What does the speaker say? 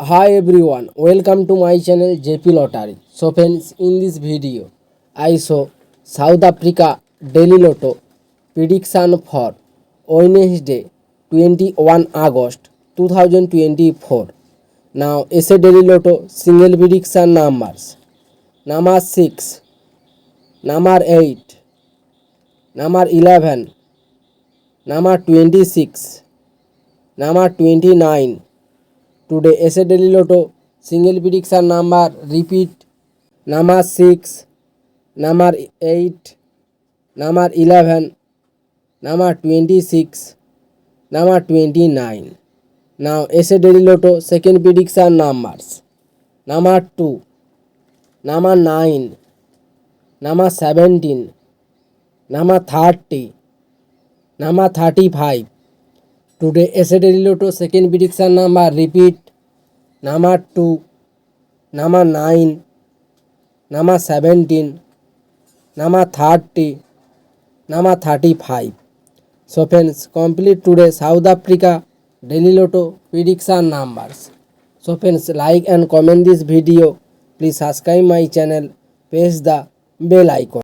Hi everyone, welcome to my channel JP Lottery. So friends, in this video, I show South Africa Daily Lotto prediction for Wednesday 21 August 2024. Now, SA Daily Lotto single prediction numbers. Number 6, number 8, number 11, number 26, number 29. Today SA Daily Lotto single prediction number repeat number 6, number 8, number 11, number 26, number 29. Now SA Daily Lotto second prediction numbers number 2, number 9, number 17, number 30, number 35. Today SA Daily Lotto second prediction number repeat number 2, number 9, number 17, number 30, number 35. So friends, complete today South Africa Daily Lotto prediction numbers. So friends, like and comment this video. Please subscribe my channel. Press the bell icon.